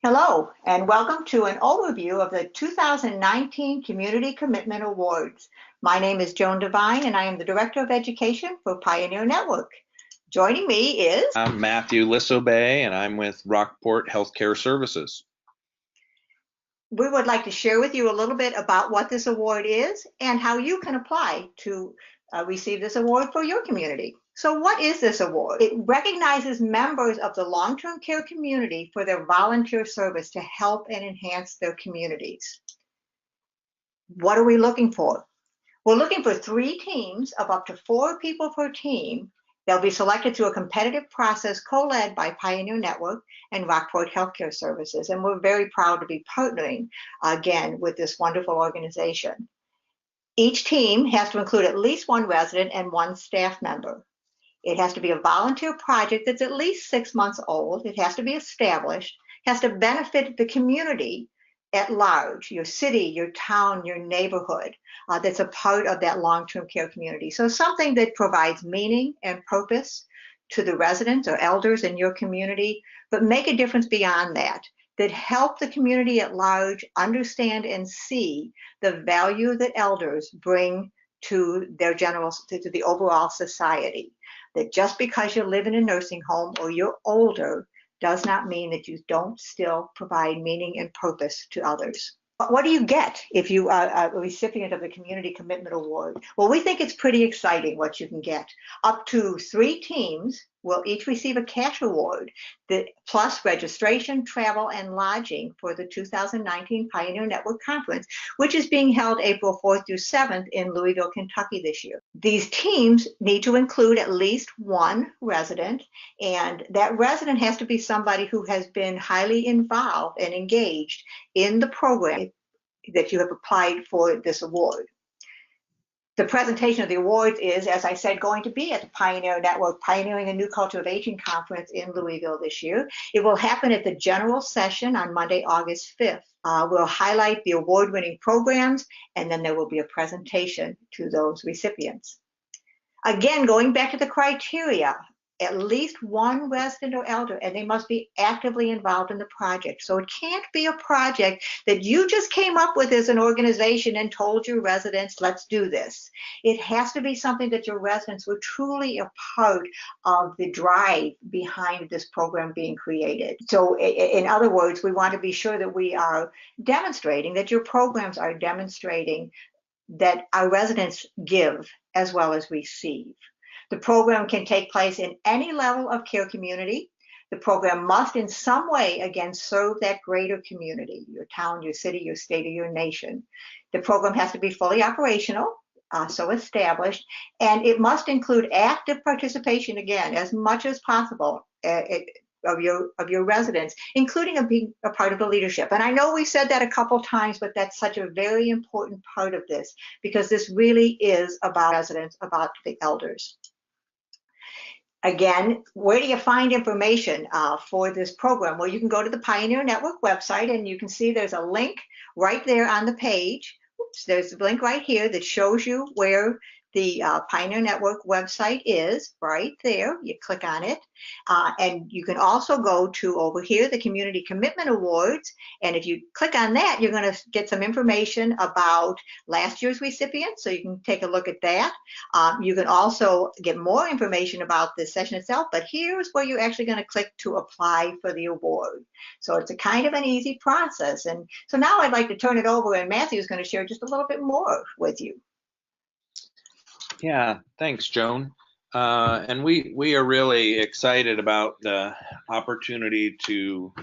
Hello, and welcome to an overview of the 2019 Community Commitment Awards. My name is Joan Devine, and I am the Director of Education for Pioneer Network. Joining me is I'm Matthew Lissobay, and I'm with Rockport Healthcare Services. We would like to share with you a little bit about what this award is and how you can apply to receive this award for your community. So what is this award? It recognizes members of the long-term care community for their volunteer service to help and enhance their communities. What are we looking for? We're looking for 3 teams of up to 4 people per team. They'll be selected through a competitive process co-led by Pioneer Network and Rockport Healthcare Services. And we're very proud to be partnering again with this wonderful organization. Each team has to include at least 1 resident and 1 staff member. It has to be a volunteer project that's at least 6 months old. It has to be established, has to benefit the community at large, your city, your town, your neighborhood, that's a part of that long-term care community. So something that provides meaning and purpose to the residents or elders in your community, but make a difference beyond that, that help the community at large understand and see the value that elders bring to their to the overall society. That just because you live in a nursing home or you're older does not mean that you don't still provide meaning and purpose to others. But what do you get if you are a recipient of the Community Commitment Award? Well, we think it's pretty exciting what you can get. Up to 3 teams will each receive a cash award, plus registration, travel, and lodging for the 2019 Pioneer Network Conference, which is being held April 4th through 7th in Louisville, Kentucky this year. These teams need to include at least 1 resident, and that resident has to be somebody who has been highly involved and engaged in the program that you have applied for this award. The presentation of the awards is, as I said, going to be at the Pioneer Network Pioneering a New Culture of Aging Conference in Louisville this year. It will happen at the general session on Monday, August 5th. We'll highlight the award-winning programs, and then there will be a presentation to those recipients. Again, going back to the criteria, at least 1 resident or elder, and they must be actively involved in the project. So it can't be a project that you just came up with as an organization and told your residents, let's do this. It has to be something that your residents were truly a part of the drive behind this program being created. So in other words, we want to be sure that we are demonstrating, that your programs are demonstrating that our residents give as well as receive. The program can take place in any level of care community. The program must in some way, again, serve that greater community, your town, your city, your state, or your nation. The program has to be fully operational, so established, and it must include active participation, again, as much as possible of your residents, including being a part of the leadership. And I know we said that a couple times, but that's such a very important part of this, because this really is about residents, about the elders. Again, where do you find information for this program? Well, you can go to the Pioneer Network website, and you can see there's a link right there on the page. Oops, there's a link right here that shows you where the Pioneer Network website is, right there. You click on it. And you can also go to over here, the Community Commitment Awards. And if you click on that, you're going to get some information about last year's recipients. So you can take a look at that. You can also get more information about the session itself. But here's where you're actually going to click to apply for the award. So it's a kind of an easy process. And so now I'd like to turn it over, and Matthew is going to share just a little bit more with you. Yeah, thanks, Joan. And we are really excited about the opportunity to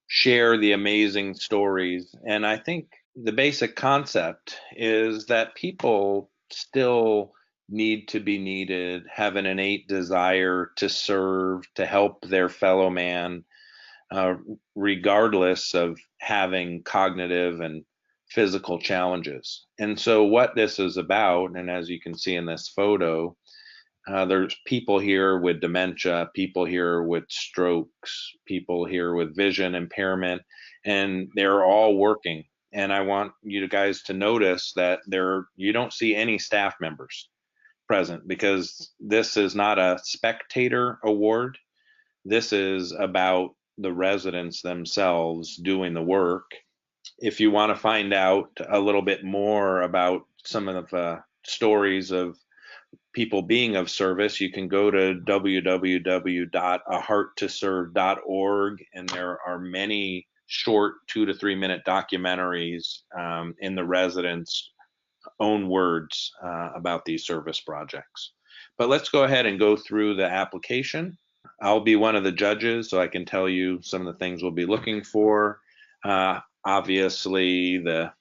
share the amazing stories. And I think the basic concept is that people still need to be needed, have an innate desire to serve, to help their fellow man, regardless of having cognitive and physical challenges. And so what this is about, and as you can see in this photo, there's people here with dementia, people here with strokes, people here with vision impairment, and they're all working. And I want you guys to notice that you don't see any staff members present, because this is not a spectator award. This is about the residents themselves doing the work. If you want to find out a little bit more about some of the stories of people being of service, you can go to www.ahearttoserve.org, and there are many short 2 to 3 minute documentaries in the residents' own words about these service projects. But let's go ahead and go through the application. I'll be one of the judges, so I can tell you some of the things we'll be looking for. Obviously, the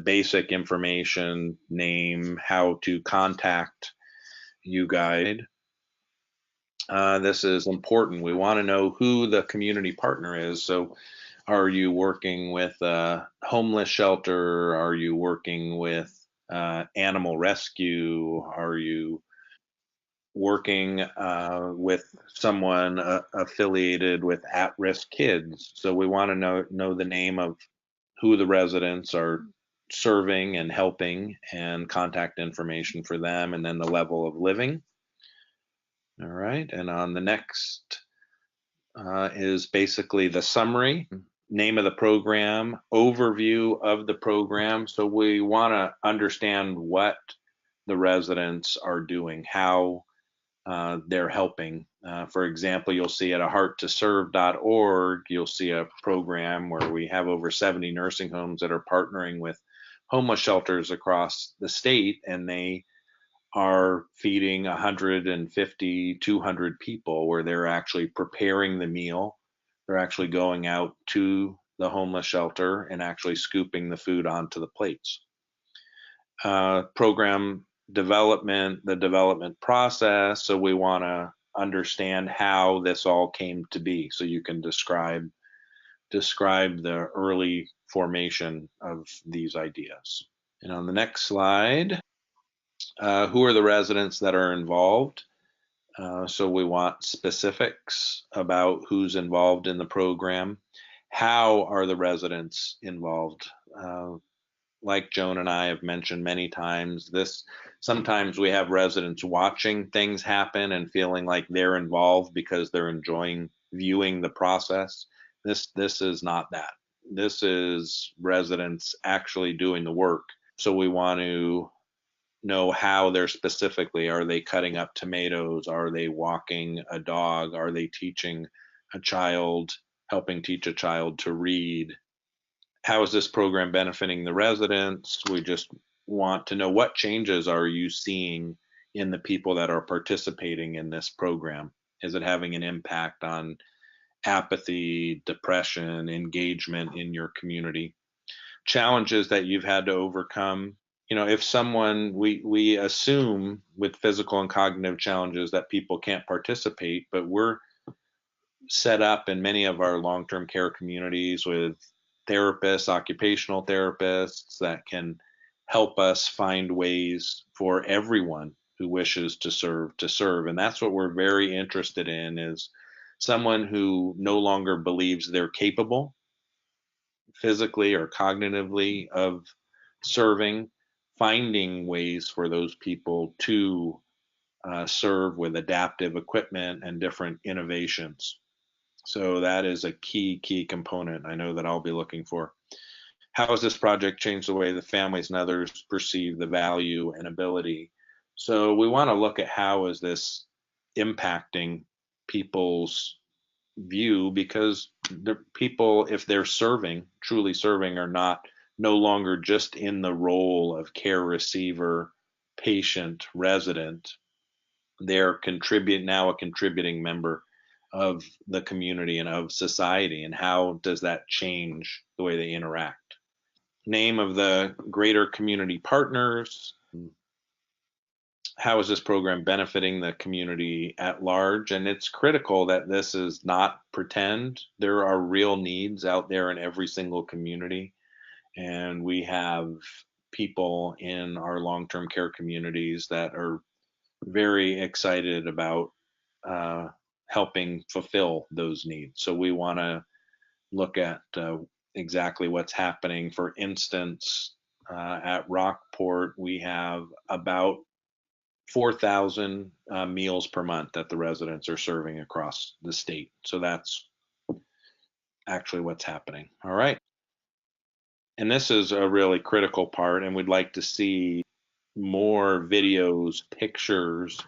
basic information, name, how to contact you guide. This is important. We want to know who the community partner is. So, are you working with a homeless shelter? Are you working with animal rescue? Are you working with someone affiliated with at-risk kids? So we want to know the name of who the residents are serving and helping, and contact information for them, and then the level of living. All right, and on the next is basically the summary, name of the program, overview of the program. So we want to understand what the residents are doing, how they're helping. For example, you'll see at ahearttoserve.org, you'll see a program where we have over 70 nursing homes that are partnering with homeless shelters across the state, and they are feeding 150, 200 people, where they're actually preparing the meal. They're actually going out to the homeless shelter and actually scooping the food onto the plates. Program development, the development process. So we want to understand how this all came to be. So you can describe the early formation of these ideas. And on the next slide, who are the residents that are involved? So we want specifics about who's involved in the program. How are the residents involved? Like Joan and I have mentioned many times, sometimes we have residents watching things happen and feeling like they're involved because they're enjoying viewing the process. This is not that. This is residents actually doing the work. So we want to know how they're specifically. Are they cutting up tomatoes? Are they walking a dog? Are they teaching a child, helping teach a child to read? How is this program benefiting the residents? We just want to know, what changes are you seeing in the people that are participating in this program? Is it having an impact on apathy, depression, engagement in your community? Challenges that you've had to overcome. If someone, we assume with physical and cognitive challenges that people can't participate, but we're set up in many of our long-term care communities with therapists, occupational therapists that can help us find ways for everyone who wishes to serve. And that's what we're very interested in, is someone who no longer believes they're capable physically or cognitively of serving, finding ways for those people to serve with adaptive equipment and different innovations. So that is a key component I know that I'll be looking for. How has this project changed the way the families and others perceive the value and ability? So we want to look at how is this impacting people's view, because the people, if they're truly serving, are no longer just in the role of care receiver, patient, resident. They're now a contributing member of the community and of society. And how does that change the way they interact? Name of the greater community partners. How is this program benefiting the community at large? And it's critical that this is not pretend. There are real needs out there in every single community. And we have people in our long-term care communities that are very excited about helping fulfill those needs. So we want to look at exactly what's happening. For instance, at Rockport, we have about 4,000 meals per month that the residents are serving across the state. So that's actually what's happening. All right. And this is a really critical part, and we'd like to see more videos, pictures,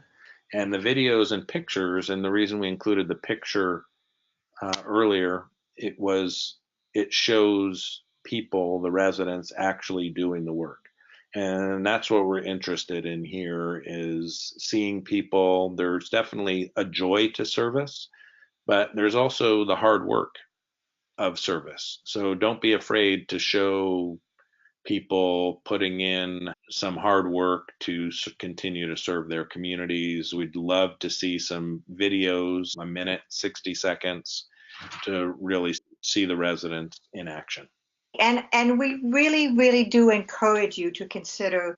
and the videos and pictures. And the reason we included the picture earlier, it shows people, the residents, actually doing the work. And that's what we're interested in here, is seeing people. There's definitely a joy to service, but there's also the hard work of service. So don't be afraid to show people putting in some hard work to continue to serve their communities. We'd love to see some videos, a minute, 60 seconds, to really see the residents in action. And we really do encourage you to consider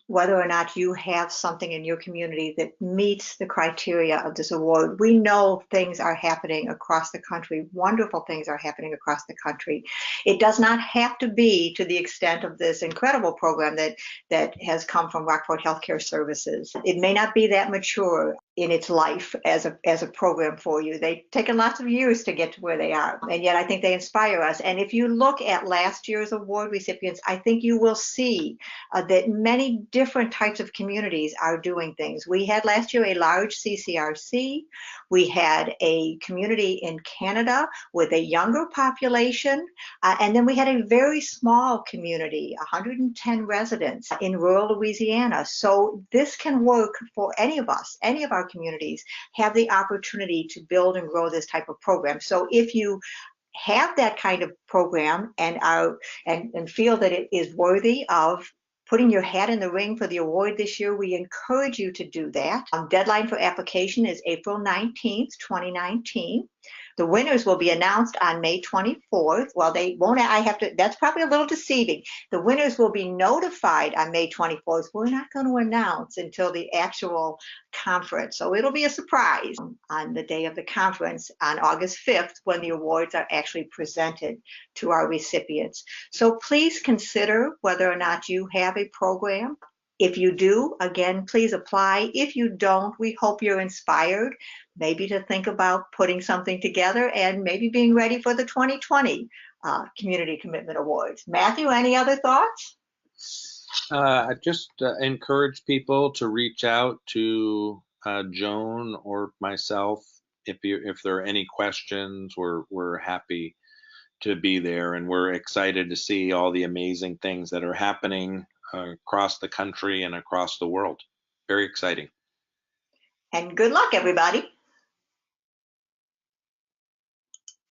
whether or not you have something in your community that meets the criteria of this award. We know things are happening across the country. Wonderful things are happening across the country. It does not have to be to the extent of this incredible program that has come from Rockport Healthcare Services. It may not be that mature in its life as a program for you. They've taken lots of years to get to where they are, and yet I think they inspire us. And if you look at last year's award recipients, I think you will see that many different types of communities are doing things. We had last year a large CCRC. We had a community in Canada with a younger population, and then we had a very small community, 110 residents in rural Louisiana. So this can work for any of us. Any of our communities have the opportunity to build and grow this type of program. So if you have that kind of program and feel that it is worthy of putting your hat in the ring for the award this year, we encourage you to do that. Deadline for application is April 19th, 2019. The winners will be announced on May 24th. Well, they won't, that's probably a little deceiving. The winners will be notified on May 24th. We're not going to announce until the actual conference. So it'll be a surprise on the day of the conference on August 5th when the awards are actually presented to our recipients. So please consider whether or not you have a program. If you do, again, please apply. If you don't, we hope you're inspired maybe to think about putting something together and maybe being ready for the 2020 Community Commitment Awards. Matthew, any other thoughts? I just encourage people to reach out to Joan or myself if there are any questions. We're happy to be there, and we're excited to see all the amazing things that are happening across the country and across the world. Very exciting. And good luck, everybody.